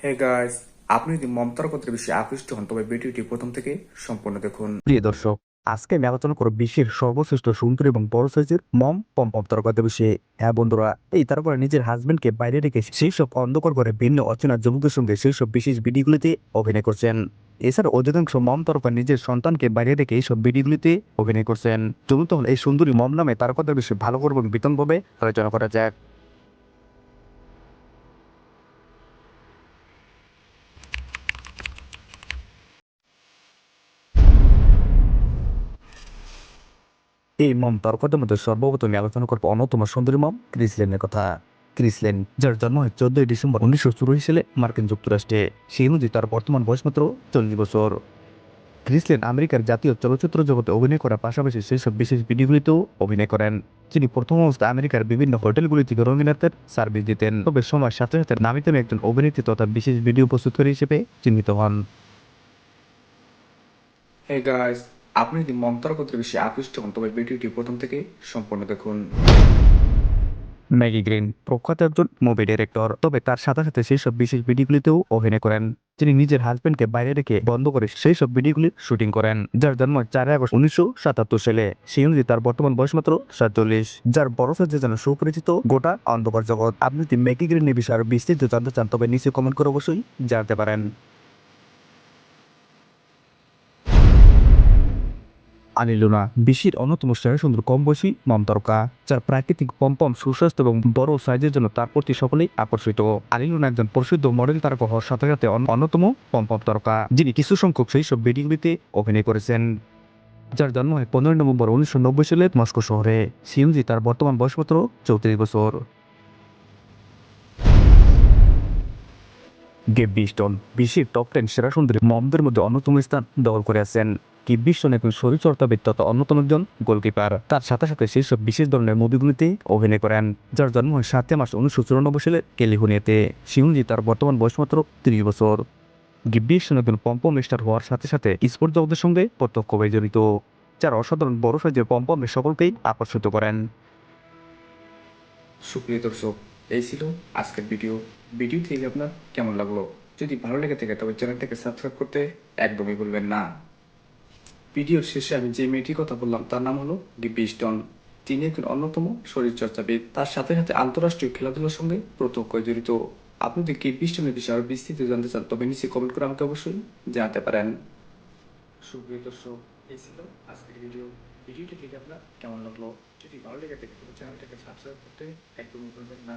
Hey guys, আপনি যদি মমতার কথার বিষয়ে আকৃষ্ট হন তবে ভিডিওটি প্রথম থেকে সম্পূর্ণ দেখুন। প্রিয় দর্শক, আজকে আমি আলোচনা করব বিশ্বের সর্বশ্রেষ্ঠ সুন্দরী এবং বড় সাইজের মম পম পম তারকাদের বিষয়ে। হ্যাঁ বন্ধুরা, এই তারকা নিজের হাজবেন্ডকে বাইরে রেখে সেই সব অন্ধকার করে ভিন্ন অচেনা যুবকদের সঙ্গে সেই সব বিশেষ ভিডিওগুলিতে অভিনয় করছেন। এছাড়া অধিকাংশ মম তারকা নিজের সন্তানকে বাইরে রেখে এইসব ভিডিওগুলিতে অভিনয় করছেন। চলুন তাহলে এই সুন্দরী মম নামে তারকাদের বিষয়ে ভালো করে এবং বিতংভাবে আলোচনা করা যাক। এই মম তারকাদের মধ্যে সর্বপ্রথম আমি আলোচনা করবো অন্যতম সুন্দরী মম ক্রিসলেনের কথা। ক্রিসলেন, যার জন্ম হয় 14ই ডিসেম্বর 1984 সালে মার্কিন যুক্তরাষ্ট্রে। সেই অনুযায়ী তার বর্তমান বয়স মাত্র 40 বছর। ক্রিসলেন আমেরিকার জাতীয় চলচ্চিত্র জগতে অভিনয় করার পাশাপাশি সেসব বিশেষ ভিডিওগুলিতেও অভিনয় করেন। তিনি প্রথম অবস্থায় আমেরিকার বিভিন্ন হোটেলগুলি থেকে রঙিন রাতের সার্ভিস দিতেন, তবে সময়ের সাথে সাথে নামি দামি একজন অভিনেত্রী তথা বিশেষ ভিডিও প্রস্তুতকারী হিসেবে চিহ্নিত হন। হে গাইস, আপনি যদি মমতার কথার বিষয়ে আকৃষ্ট হন তবে ভিডিওটি প্রথম থেকে সম্পূর্ণ দেখুন। ম্যাগি গ্রিন প্রখ্যাত একজন মুভি ডিরেক্টর, তবে তার সাথে সাথে সেই সব বিশেষ ভিডিওগুলিতেও অভিনয় করেন। তিনি নিজের হাজবেন্ডকে বাইরে রেখে বন্ধ করে সেই সব ভিডিওগুলির শুটিং করেন, যার জন্ম 4ই আগস্ট 1977 সালে। সেই অনুযায়ী তার বর্তমান বয়স মাত্র 47, যার বড় সাইজে যেন সুপরিচিত গোটা অন্ধকার জগৎ। আপনি যদি ম্যাগি গ্রিনের বিষয়ে আরো বিস্তারিত জানতে চান তবে নিচে কমেন্ট করে অবশ্যই জানতে পারেন। আনি লুনা বিশ্বের অন্যতম সেরা সুন্দর কম বয়সী মম তারকা, যার প্রাকৃতিক পম্পম সুস্বাস্থ্য এবং বড় সাইজের জন্য তার প্রতি সকলেই আকর্ষিত। আনি লুনা একজন প্রসিদ্ধ মডেল তারকা হওয়ার সাথে সাথে অন্যতম পম্পম তারকা, যিনি কিছু সংখ্যক সেই সব ভিডিওগুলিতে অভিনয় করেছেন। যার জন্ম হয় 15ই নভেম্বর 1990 সালে মস্কো শহরে। সিএমজি তার বর্তমান বয়স মাত্র 34 বছর। গেব্বি স্টোন বিশ্বের টপ 10 সেরা সুন্দরী মমদের মধ্যে অন্যতম স্থান দখল করে আছেন। গেব্বি স্টোন একজন শরীরচর্চাবিদ তথা অন্যতম একজন গোলকিপার। তার সাথে সাথে সেই সব বিশেষ ধরনের মুভিগুলিতে অভিনয় করেন। যার জন্ম হয় 7 মার্চ 1994 সালে ক্যালিফোর্নিয়াতে। শিউনজি তার বর্তমান বয়স মাত্র 30 বছর। গেব্বি স্টোন একজন পম্পম স্টার হওয়ার সাথে সাথে স্পোর্ট জগতের সঙ্গে প্রত্যক্ষভাবে জড়িত, যার অসাধারণ বড় সাইজের পম্পমে সকলকেই আকর্ষিত করেন। সুপ্রিয় দর্শক, এই ছিল আজকের ভিডিও। ভিডিও থেকে আপনার কেমন লাগলো? যদি ভালো লেগে থাকে তবে চ্যানেলটাকে সাবস্ক্রাইব করতে একদমই ভুলবেন না। ভিডিওর শেষে আমি যে মেয়েটির কথা বললাম তার নাম হলো গিব্বি স্টোন। তিনি একজন অন্যতম শরীরচর্চাবিদ, তার সাথে সাথে আন্তঃরাষ্ট্রীয় খেলাধুলার সঙ্গে প্রত্যক্ষ জড়িত। আপনি যদি গিব্বি স্টোনের বিষয়ে আরো বিস্তৃত জানতে চান তবে নিচে কমেন্ট করে আমাকে অবশ্যই জানাতে পারেন। সুপ্রিয় দর্শক, এই ছিল আজকের ভিডিও। ভিডিওটি দেখে আপনার কেমন লাগলো? যদি ভালো লেগে থাকে তবে চ্যানেলটাকে সাবস্ক্রাইব করতে একদমই ভুলবেন না।